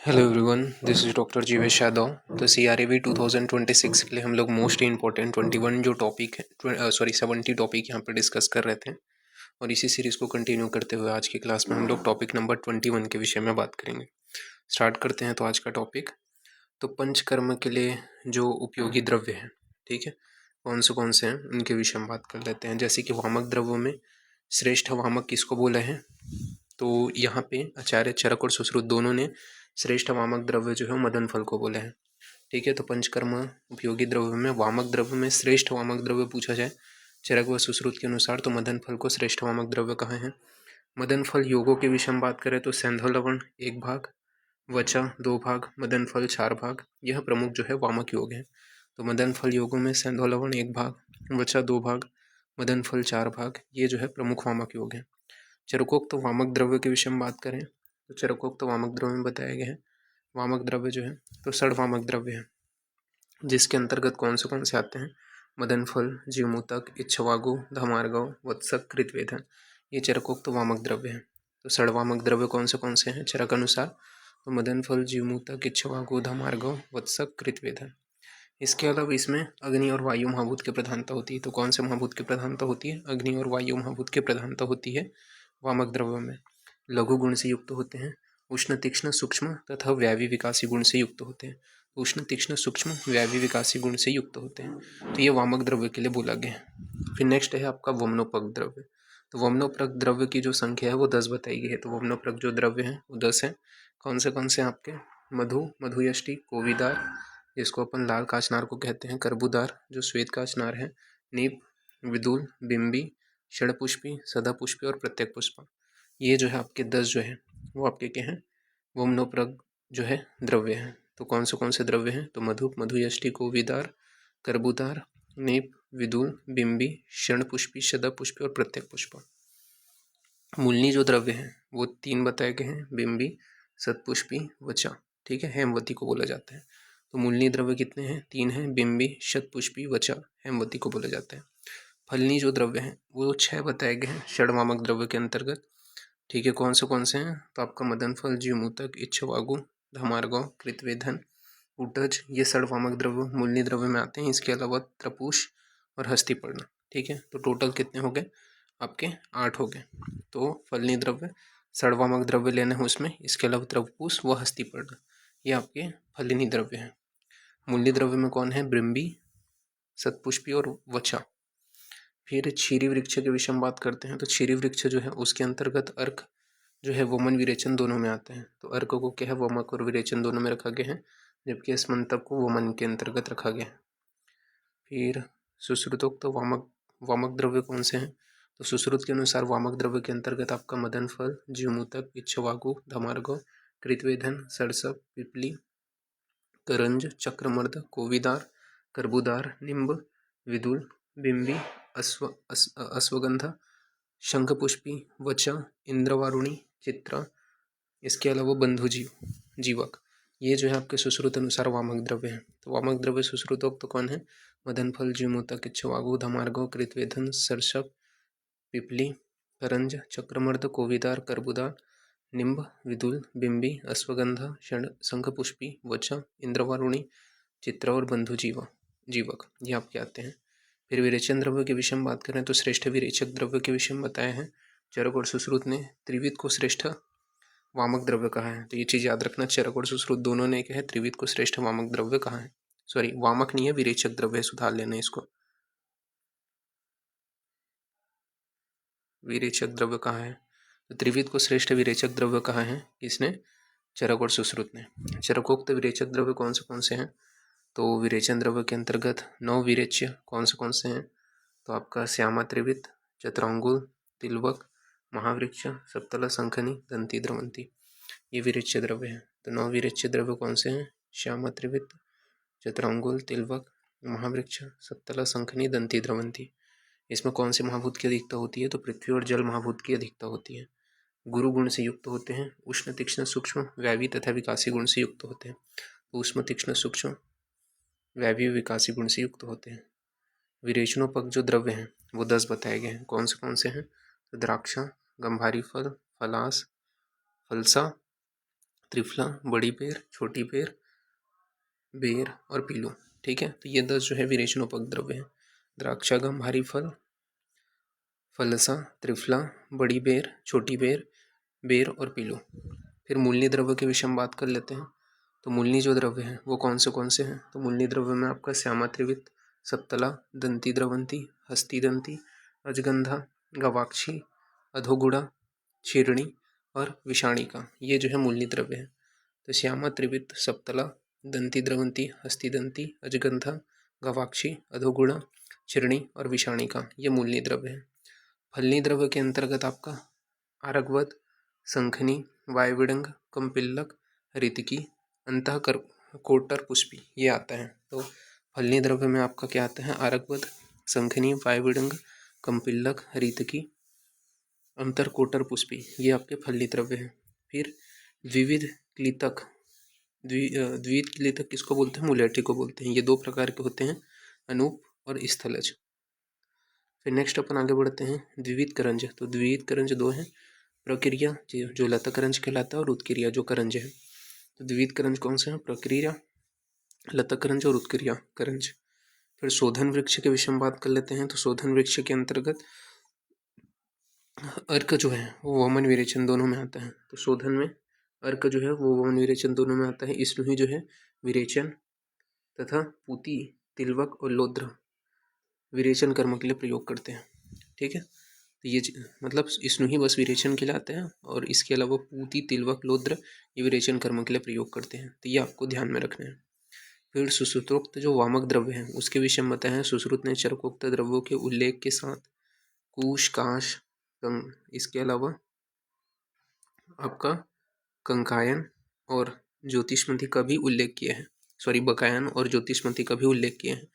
Hello everyone, this is doctor Jeevesh Yadav. तो CRAV 2026 के लिए हम लोग मोस्ट इंपॉर्टेंट 21 जो टॉपिक है, 70 टॉपिक यहाँ पे डिस्कस कर रहे थे। और इसी सीरीज़ को कंटिन्यू करते हुए आज की क्लास में हम लोग टॉपिक नंबर 21 के विषय में बात करेंगे। स्टार्ट करते हैं तो आज का टॉपिक। तो पंचकर्म के लिए जो उपयोगी द्रव्य हैं, ठीक है, कौन से हैं उनके विषय में बात कर लेते हैं। जैसे कि वामक द्रव्यों में श्रेष्ठ वामक किसको बोले हैं, तो यहाँ पे आचार्य चरक और सुश्रुत दोनों ने श्रेष्ठ वामक द्रव्य जो है मदन फल को बोले हैं। ठीक है, तो पंचकर्म उपयोगी द्रव्य में वामक द्रव्य में श्रेष्ठ वामक द्रव्य पूछा जाए चरक व सुश्रुत के अनुसार, तो मदन फल को श्रेष्ठ वामक द्रव्य कहा है। मदन फल योगों के विषय में बात करें तो सेंधव लवण 1 भाग, वचा 2 भाग, मदन फल 4 भाग, यह प्रमुख जो है वामक योग है। तो मदन फल योगों में सेंधव लवण 1 भाग, वचा 2 भाग, मदन फल 4 भाग, ये जो है प्रमुख वामक योग है। चरकोक्त वामक द्रव्य के विषय में बात करें तो चरकोक्त वामक द्रव्य में बताया गया है वामक द्रव्य जो है तो षड वामक द्रव्य है, जिसके अंतर्गत कौन से आते हैं, मदन फल, जीवमूतक, इच्छवागु, धमार्गव, वत्सक, कृतवेधन, ये चरकोक्त वामक द्रव्य है। तो षड वामक द्रव्य कौन से हैं चरक अनुसार, तो मदन फल, जीवमूतक, इच्छवागु, धमार्गव, वत्सक, कृतवेधन। इसके अलावा इसमें अग्नि और वायु महाभूत की प्रधानता होती है। तो कौन से महाभूत की प्रधानता होती है, अग्नि और वायु महाभूत की प्रधानता होती है वामक द्रव्यों में। लघु गुण से युक्त होते हैं, उष्ण तीक्ष्ण सूक्ष्म तथा व्यावी विकासी गुण से युक्त होते हैं। उष्ण तीक्ष्ण सूक्ष्म व्यावी विकासी गुण से युक्त होते हैं, तो ये वामक द्रव्य के लिए बोला गया है। फिर नेक्स्ट है आपका वमनोपक द्रव्य। तो वमनोपक द्रव्य की जो संख्या है वो 10 बताई गई है। तो वमनोपक जो द्रव्य है वो 10 है। कौन से आपके, मधु, मधुयष्टि, कोविदार जिसको अपन लाल काचनार को कहते हैं, करबूदार जो श्वेत काचनार है, नीप, विदुल, बिंबी, षडपुष्पी, सदापुष्पी और प्रत्येक पुष्पा, ये जो है आपके 10 जो है वो आपके क्या हैं, वमनोपक जो है द्रव्य हैं। तो कौन से द्रव्य हैं, तो मधु, मधुयष्टि, कोविदार, करबूदार, नीप, विदुल, बिंबी, षणपुष्पी, सदापुष्पी और प्रत्येक पुष्पा। मूलनी जो द्रव्य हैं वो 3 बताए गए हैं, बिंबी, सतपुष्पी, वचा, ठीक है, हेमवती को बोला जाता है। तो मूलनी द्रव्य कितने हैं, 3 हैं, बिंबी, शतपुष्पी, वचा, हेमवती को बोला जाता है। फलनी जो द्रव्य हैं वो 6 बताए गए हैं षडवामक द्रव्य के अंतर्गत। ठीक है, कौन से हैं, तो आपका मदन फल, जीवमूतक, इच्छवागु, धमार्गव, कृतवेधन, उटज, ये षडवामक द्रव्य मूलनी द्रव्य में आते हैं। इसके अलावा त्रपुष और हस्तिपर्ण। ठीक है, तो टोटल कितने हो गए आपके, 8 हो गए। तो फलनी द्रव्य, षडवामक द्रव्य लेना है उसमें, इसके अलावा त्रपुष व हस्तिपर्ण, ये आपके फलनी द्रव्य हैं। मूलनी द्रव्य में कौन है, ब्रिम्बी, सतपुष्पी और वचा। फिर क्षीरी वृक्ष के विषय में बात करते हैं। तो क्षीरी वृक्ष जो है उसके अंतर्गत अर्क जो है वमन विरेचन दोनों में आते हैं। तो अर्क को क्या है, वमक और विरेचन दोनों में रखा गया है, जबकि स्मंतक को वमन के अंतर्गत रखा गया है। फिर सुश्रुतोक्त वामक वामक द्रव्य कौन से हैं, तो सुश्रुत के अनुसार वामक द्रव्य के अंतर्गत आपका मदन फल, जीवमूतक, इच्छवागु, धमार्गव, कृतवेधन, सरसप, पिपली, करंज, चक्रमर्द, कोविदार, करबूदार, निम्ब, विदुल, बिंबी, अश्वगंधा, शंखपुष्पी, वचा, इंद्रवारुणी, चित्रा, इसके अलावा जीवक, ये जो है आपके सुश्रुत अनुसार वामक द्रव्य है। तो वामक द्रव्य सुश्रुतोक्त तो कौन है, मदन फल, जीवमूतक, इच्छवागु, धमार्गव, कृतवेधन, सर्षप, पिपली, करंज, चक्रमर्द, कोविदार, करबुदार, निम्ब, विदुल, बिंबी, अश्वगंधा, शंखपुष्पी, वचा, इंद्रवारुणी, चित्रा और जीवक, ये आपके आते हैं। फिर विरेचन द्रव्य के विषय में बात करें तो श्रेष्ठ विरेचक द्रव्य के विषय में बताया है चरक और सुश्रुत ने। त्रिविध को श्रेष्ठ वामक द्रव्य कहा है। तो ये चीज़ याद रखना, चरक और सुश्रुत दोनों ने क्या है, त्रिविध को श्रेष्ठ वामक द्रव्य कहा है। सॉरी, वामक नहीं है, विरेचक द्रव्य, सुधार लेना इसको, विरेचक द्रव्य कहा है। तो त्रिविध को श्रेष्ठ विरेचक द्रव्य कहा है किसने, चरक और सुश्रुत ने। चरकोक्त विरेचक द्रव्य कौन से हैं, तो विरेचन द्रव्य के अंतर्गत 9 विरेच्य कौन से हैं, तो आपका श्यामा त्रिविध, चतुरांगुल, तिलवक, महावृक्ष, सप्तला, संखनी, दंती, द्रवंती, ये विरेच्य द्रव्य हैं। तो 9 विरेच्य द्रव्य कौन से हैं, श्यामा त्रिविध, चतुरांगुल, तिलवक, महावृक्ष, सप्तला, संखनी, दंती, द्रवंती। इसमें कौन से महाभूत की अधिकता होती है, तो पृथ्वी और जल महाभूत की अधिकता होती है। गुरु गुण से युक्त होते हैं, उष्ण तीक्ष्ण सूक्ष्म व्यावी तथा विकासी गुण से युक्त होते हैं। तो उष्ण तीक्ष्ण सूक्ष्म व्यावी विकासी गुण से युक्त होते हैं। विरेचनोपक जो द्रव्य हैं वो 10 बताए गए हैं। कौन से हैं, तो द्राक्षा, गंभारी फल, फलास, फलसा, त्रिफला, बड़ी बेर, छोटी बेर, बेर और पीलू। ठीक है, तो ये 10 जो है विरेचनोपक द्रव्य हैं। द्राक्षागम भारी फल, फलसा, त्रिफला, बड़ी बेर, छोटी बेर, बेर और पीलू। फिर मूलनी द्रव्य के विषय में बात कर लेते हैं। तो मूलनी जो द्रव्य हैं वो कौन से हैं? तो मूलनी द्रव्य में आपका श्यामा त्रिवित, सप्तला, दंती द्रवंती, हस्तिदंती, अजगंधा, गवाक्षी, अधोगुड़ा, क्षीरणी और विषाणिका, ये जो है मूलनी द्रव्य है। तो श्यामा त्रिवित, सप्तला, दंती द्रवंती, हस्तिदंती, अजगंधा, गवाक्षी, अधोगुड़ा, क्षीरणी और विषाणिका, ये मूलनी द्रव्य है। फलनी द्रव्य के अंतर्गत आपका आरगवद, शंखनी, वायविडंग, कंपिल्लक, रितिकी, अंतःकर कोटर पुष्पी, ये आता है। तो फलनी द्रव्य में आपका क्या आता है? आरगवद, शंखनी, वायविडंग, कंपिल्लक, रितिकी, अंतर कोटर पुष्पी, ये आपके फलनी द्रव्य हैं। फिर द्विविध क्लितक, द्विविध क्लितक किसको बोलते हैं? मुलेठी को बोलते हैं। ये 2 प्रकार के होते हैं, अनूप और स्थलज। फिर नेक्स्ट अपन आगे बढ़ते हैं, द्विविध करंज। तो द्विविध करंज 2 हैं, प्रक्रिया जो लता करंज कहलाता है और उत्क्रिया जो करंज है। तो द्विविध करंज कौन से हैं? प्रक्रिया, लता करंज और उत्क्रिया करंज। फिर शोधन वृक्ष के विषय में बात कर लेते हैं। तो शोधन वृक्ष के अंतर्गत अर्क जो है वो वमन विरेचन दोनों में आता है। तो शोधन में अर्क जो है वो वमन विरेचन दोनों में आता है। इसमें जो है विरेचन तथा पूती, तिलवक और लोद्र विरेचन कर्म के लिए प्रयोग करते हैं। ठीक है, तो ये मतलब स्नुही बस विरेचन के लिए आते हैं और इसके अलावा पूती, तिलवक, लोद्र ये विरेचन कर्म के लिए प्रयोग करते हैं। तो ये आपको ध्यान में रखना है। फिर सुश्रुतोक्त जो वामक द्रव्य है उसके विषय में बताया है। सुश्रुत ने चरकोक्त द्रव्यों के उल्लेख के साथ कुश, काश, इसके अलावा आपका कंकायन और ज्योतिषमती का भी उल्लेख किया है। बकायन और ज्योतिषमती का भी उल्लेख किया है।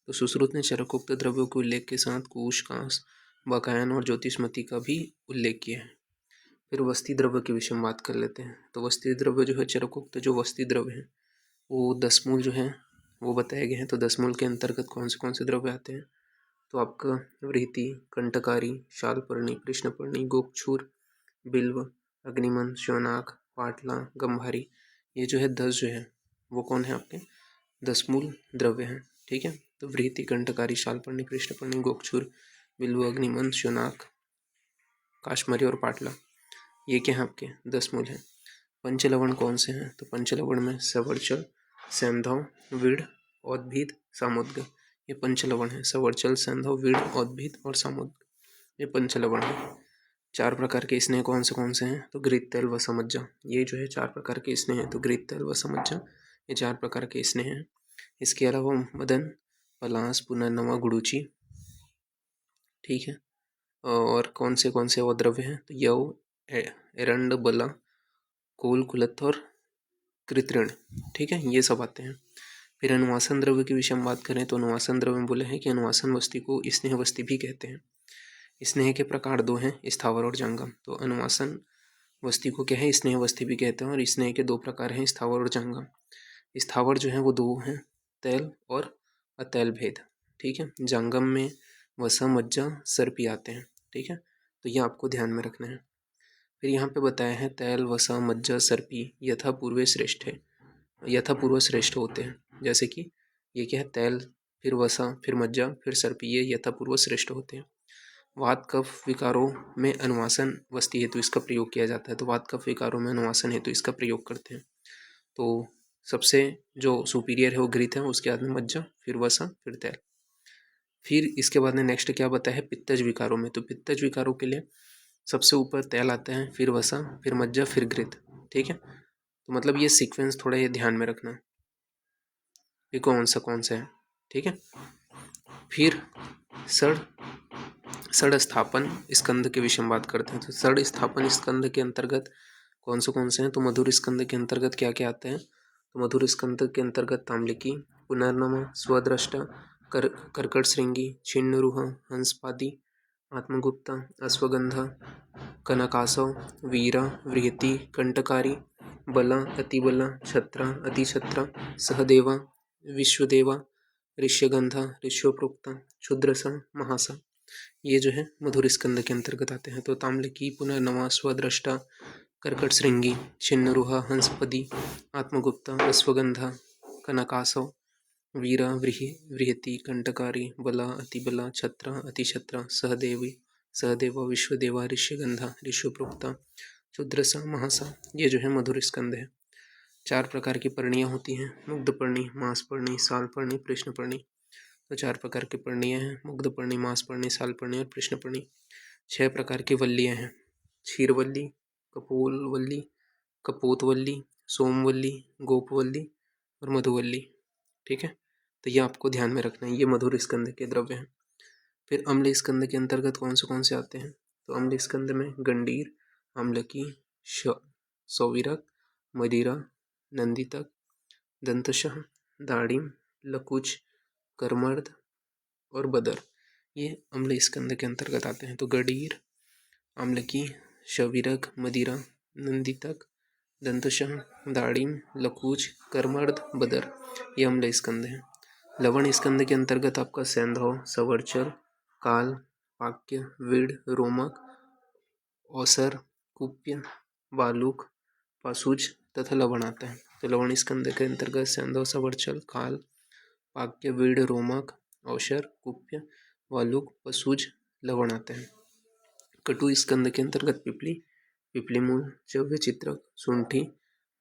तो सुश्रुत ने चरकोक्त द्रव्यों के उल्लेख के साथ कुश, काश, बकायन और ज्योतिषमती का भी उल्लेख किया है। फिर वस्ती द्रव्य के विषय में बात कर लेते हैं। तो वस्ती द्रव्य जो है चरकोक्त जो वस्ती द्रव्य है वो 10 मूल जो है वो बताए गए हैं। तो 10 मूल के अंतर्गत कौन से द्रव्य आते हैं? तो आपका वृति, कंटकारी, शालपर्णी, कृष्णपर्णी, गोपछूर, बिल्व, अग्निमन, श्योनाक, पाटला, गंभारी, ये जो है 10 जो है वो कौन है? आपके 10 मूल द्रव्य हैं। ठीक है, तो वृति, कंटकारी, शालपर्णी, कृष्णपर्णी, गोपछूर, बिल्व, अग्निमन, श्योनाक, काश्मरी और पाटला, ये क्या है? आपके 10 मूल हैं। पंचलवण कौन से हैं? तो पंचलवण में सवर्चल, सैंधव, विड़, औद्भिद, सामुद्र, ये पंचलवण है। सवर्चल, सैंधव, विड़, औद्भिद और सामुद्र, ये पंचलवण है। 4 प्रकार के स्नेह कौन से हैं? तो घृत, तेल व समज्जा, ये जो है 4 प्रकार के स्नेह हैं। तो घृत, तेल व समज्जा ये 4 प्रकार के स्नेह हैं। इसके अलावा मदन, पलास, पुनर्नवा, गुड़ूची। ठीक है, और कौन से वो द्रव्य हैं? तो यव, एरंड, बला, कोल, कुलत्थ और कृत्रिण। ठीक है, ये सब आते हैं। फिर अनुवासन द्रव्य के विषय में बात करें तो अनुवासन द्रव्य में बोले हैं कि अनुवासन वस्तु को स्नेह वस्तु भी कहते हैं। स्नेह के प्रकार 2 हैं, स्थावर और जंगम। तो अनुवासन वस्तु को क्या है? स्नेह वस्तु भी कहते हैं और स्नेह के 2 प्रकार हैं, स्थावर और जंगम। स्थावर जो है वो 2 हैं, तैल और अतैल भेद। ठीक है, जंगम में वसा, मज्जा, सर्पी आते हैं। ठीक है, तो ये आपको ध्यान में रखना है। फिर यहाँ पे बताया है तैल, वसा, मज्जा, सर्पी यथा पूर्व श्रेष्ठ होते हैं। जैसे कि ये क्या है? तैल, फिर वसा, फिर मज्जा, फिर सर्पी, ये यथापूर्व श्रेष्ठ होते हैं। वात कफ विकारों में अनुवासन वस्तु हेतु इसका प्रयोग किया जाता है। तो वात कफ विकारों में अनुवासन हेतु इसका प्रयोग करते हैं। तो सबसे जो सुपीरियर है वो घृत है, उसके बाद में मज्जा, फिर वसा, फिर तैल। फिर इसके बाद में नेक्स्ट क्या बताया है? पित्तज विकारों में। तो पित्तज विकारों के लिए सबसे ऊपर तैल आता है, फिर वसा, फिर मज्जा, फिर घृत। ठीक है, तो मतलब ये सीक्वेंस थोड़ा ये ध्यान में रखना ये कौन सा है। ठीक है, फिर षड स्थापन स्कंद के विषय में बात करते हैं। तो षड स्थापन स्कंद के अंतर्गत कौन से हैं? तो मधुर स्कंद के अंतर्गत क्या क्या आते हैं? तो मधुर स्कंद के अंतर्गत ताम्लिकी, पुनर्नमा, स्वद्रष्टा, कर्कट श्रृंगी, छिन्नरुह, हंसपादी, आत्मगुप्ता, अश्वगंधा, कनकासव, वीरा, वृहति, कंटकारी, बला, अतिबला, छत्रा, अतिछत्रा, सहदेवा, विश्वदेवा, ऋष्यगंधा, ऋष्योप्रोक्ता, क्षुद्रसा, महासा, ये जो है मधुर स्कंद के अंतर्गत आते हैं। तो ताम्लिकी, पुनर्नवा, स्वद्रष्टा, कर्कटशृंगी, छिन्नरुहा, हंसपदी, आत्मगुप्ता, अश्वगंधा, कनकासव, वीरा, वृहति, कंटकारी, बला, अतिबला, छत्रा, अतिछत्रा, सहदेवी, सहदेवा, विश्वदेवा, ऋष्यगंधा, ऋष्यप्रोक्ता, क्षुद्रसा, महासा। ये जो है मधुर स्कंद है। 4 प्रकार की पर्णियाँ होती हैं, मुग्धपर्णी, मांसपर्णी, सालपर्णी, कृष्णपर्णी। तो 4 प्रकार की पर्णियाँ हैं, मुग्धपर्णी, मांसपर्णी, सालपर्णी और कृष्णपर्णी। 6 प्रकार की वल्लियाँ हैं, क्षीरवल्ली, कपोलवल्ली, कपोतवल्ली, सोमवल्ली, गोपवल्ली और मधुवल्ली। ठीक है, तो ये आपको ध्यान में रखना है, ये मधुर स्कंद के द्रव्य हैं। फिर अम्ल स्कंद के अंतर्गत कौन से आते हैं? तो अम्ल स्कंद में गंडीर, आम्लकी, सौविरक, मदिरा, नंदितक, दंतशः, दाड़िम, लकुच, करमर्द और बदर, ये अम्ल स्कंद के अंतर्गत आते हैं। तो गडीर, आम्लकी, शविरक, मदिरा, नंदितक, दंतशः, दाड़िम, लकूच, करमर्द, बदर, ये अम्ल स्कंद हैं। लवण स्कंद के अंतर्गत आपका सैंधव, सवर्चल, काल, पाक्य, विड़, रोमक, औसर, कुप्य, बालुक, पासुज तथा लवण आता है। तो लवण स्कंद के अंतर्गत सैंधव, सवर्चल, काल, पाक्य, विड़, रोमक, औसर, कुप्य, वालुक, पसुज, लवण आते हैं। कटु स्कंद के अंतर्गत पिपली, पिपलीमूल, चव्य चित्रक, शुंठी,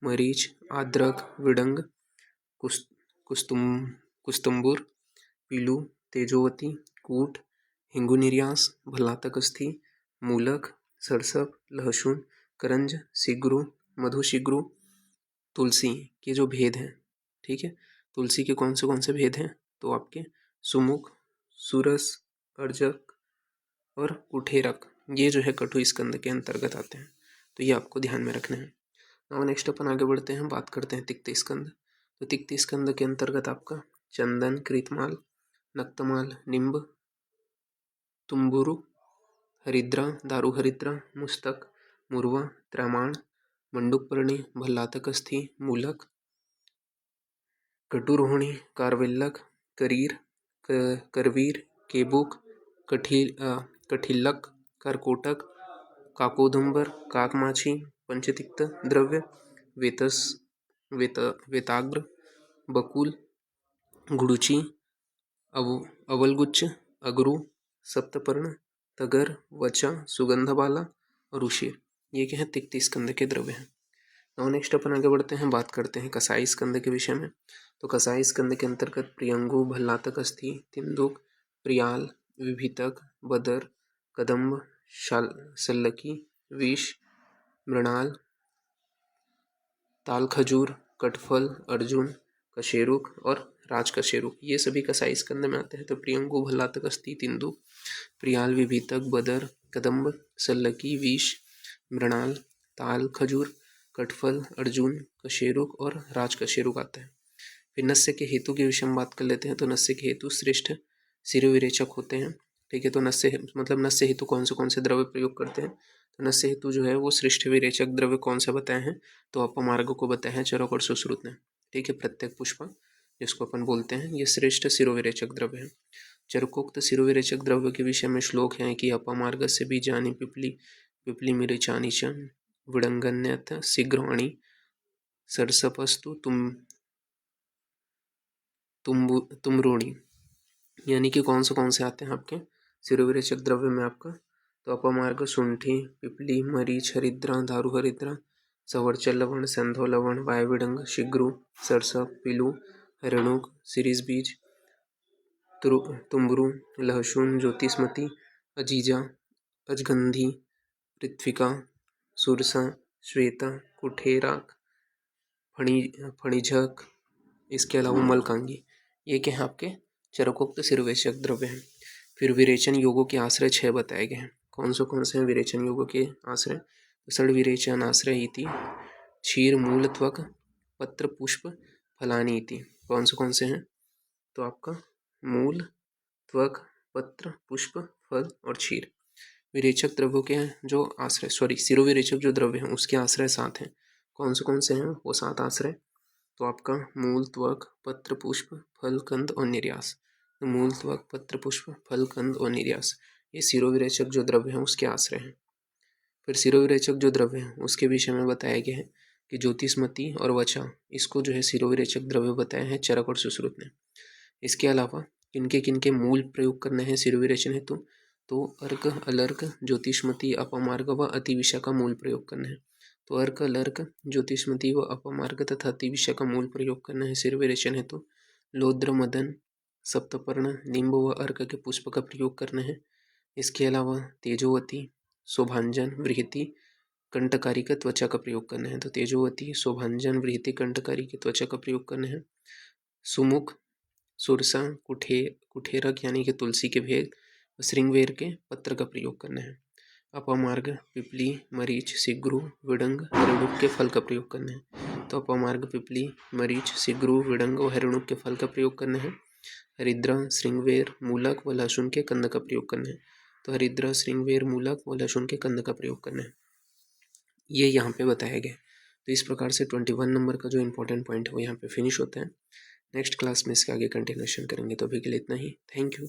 मरीच, आद्रक, विडंग, कुस्तुम्बुर, पीलू, तेजोवती, कूट, हिंगुनिर्यास, भल्लातकस्थी, मूलक, सरसप, लहसुन, करंज, सिगरू, मधुशिग्रू, तुलसी के जो भेद हैं। ठीक है, तुलसी के कौन से भेद हैं? तो आपके सुमुख, सुरस, अर्जक और कुठेरक, ये जो है कटु स्कंद के अंतर्गत आते हैं। तो ये आपको ध्यान में रखना है। अब नेक्स्ट अपन आगे बढ़ते हैं, बात करते हैं तिक्त स्कंद। तो तिक्त स्कंद के अंतर्गत आपका चंदन, कृतमाल, नक्तमाल, निम्ब, तुम्बुरु, हरिद्रा, दारू हरिद्रा, मुस्तक, मुरवा, त्रैमाण, मंडुकपर्णी, भल्लातकस्थी, मूलक, कटुरोहिणी, कारवेल्लक, करीर, करवीर, केबुक, कठिल्लक, करकोटक, काकोदुम्बर, काकमाछी, पंचतिक्त द्रव्य, वेताग्र, बकुल, गुड़ुची, अवलगुच्छ, अगरू, सप्तपर्ण, तगर, वचा, सुगंधबाला और उशीर, ये क्या है? तिक्त स्कंद के द्रव्य हैं। और नेक्स्ट अपन आगे बढ़ते हैं, बात करते हैं कसाई स्कंद के विषय में। तो कसाई स्कंद के अंतर्गत प्रियंगु, भल्लातक अस्थि, तिंदुक, प्रियाल, विभितक, बदर, कदम्ब, सल्लकी, विष, मृणाल, ताल खजूर, कटफल, अर्जुन, कशेरुक और राजकशेरुक, ये सभी कसाई स्कंद में आते हैं। तो प्रियंगु, भल्लातक अस्थि, तिंदुक, प्रियाल, विभितक, बदर, कदम्ब, सल्लकी, विष, मृणाल, ताल खजूर, कटफल, अर्जुन, कशेरुक और राजकशेरुक आता है। फिर नस्य के हेतु के विषय में बात कर लेते हैं। तो नस्य के हेतु श्रेष्ठ शिरोविरेचक होते हैं। ठीक है, तो नस्य मतलब नस्य हेतु कौन से द्रव्य प्रयोग करते हैं? तो नस्य हेतु जो है वो श्रेष्ठ विरेचक द्रव्य कौन सा बताए हैं? तो अपमार्ग को बताए हैं चरक और सुश्रुत ने। ठीक है, प्रत्येक पुष्प जिसको अपन बोलते हैं, ये श्रेष्ठ शिरोविरेचक द्रव्य है। चरकोक्त शिरोविरेचक द्रव्य के विषय में श्लोक है कि अपमार्ग से बीजानी पिपली, पिपली मिरेचानी च विडंगन्यत शीघ्रवाणी सरसपस्तु तुमरूणी, यानी कि कौन से आते हैं आपके शिरोविरेचक द्रव्य में आपका? तो अपमार्ग, शुंठी, पिपली, मरीच, हरिद्रा, दारू हरिद्रा, सवर्चल लवण, संधो लवण, वायविडंग, शिग्रू, सरसप, पिलू, हरणुक, सिरीज बीज, तुम्बरू, लहसुन, ज्योतिषमती, अजीजा, अजगंधी, पृथ्विका, सुरसा, श्वेता, कुठेराक, फणिझक, इसके अलावा मलकांगी, ये क्या है आपके चरकोक्त शिरोवेचक द्रव्य हैं। फिर विरेचन योगों के आश्रय 6 बताए गए हैं। कौन से हैं विरेचन योगों के आश्रय? षड विरेचन आश्रय इति क्षीर, मूल, त्वक, पत्र, पुष्प, फलानी इति। कौन से हैं? तो आपका मूल, त्वक, पत्र, पुष्प, फल और क्षीर। विरेचक द्रव्यों के जो आश्रय शिरोविरेचक जो द्रव्य हैं उसके आश्रय 7 हैं। कौन से हैं वो 7 आश्रय? तो आपका मूल, त्वक, पत्र, पुष्प, फल, कंद और निर्यास। तो मूल, त्वक, पत्र, पुष्प, फल, कंद और निर्यास, ये शिरोविरेचक जो द्रव्य हैं उसके आश्रय हैं। फिर सिरोविरेचक जो द्रव्य है उसके विषय में बताया गया है कि ज्योतिष्मती और वचा, इसको जो है सिरोविरेचक द्रव्य बताया है चरक और सुश्रुत ने। इसके अलावा किनके किनके मूल प्रयोग करने हैं सिरोविरेचन हेतु, तो अर्क, अलर्क, ज्योतिष्मती, अपमार्ग व अतिविषा का मूल प्रयोग करना है। तो अर्क, अलर्क, ज्योतिष्मती व अपमार्ग तथा अतिविषा का मूल प्रयोग करना है सिरोविरेचन हेतु। लौद्र, मदन, सप्तपर्ण, निम्ब व अर्क के पुष्प का प्रयोग करना है। इसके अलावा तेजोवती, शोभांजन, वृहति, कंटकारी के त्वचा का प्रयोग करना है। तो तेजोवती, शोभांजन, वृहति, कंटकारी के त्वचा का प्रयोग करना है। सुमुख, सुरसा, कुठेरक यानी कि तुलसी के भेद, श्रृंगवेर के पत्र का प्रयोग करना है। अपमार्ग, पिपली, मरीच, सिग्रू, विडंग, हरिणुक के फल का प्रयोग करना है। तो अपमार्ग, पिपली, मरीच, सिग्रू, विडंग और हरिणुक के फल का प्रयोग करना है। हरिद्रा, श्रृंगवेर, मूलक व लहसुन के कंद का प्रयोग करना है। तो हरिद्रा, श्रृंगवेर, मूलक व लहसुन के कंद का प्रयोग करना है। ये यहाँ पे बताया गया। तो इस प्रकार से 21 नंबर का जो इंपॉर्टेंट पॉइंट है वो यहाँ पे फिनिश होता है। नेक्स्ट क्लास में इसके आगे कंटिन्यूशन करेंगे। तो अभी के लिए इतना ही। Thank you.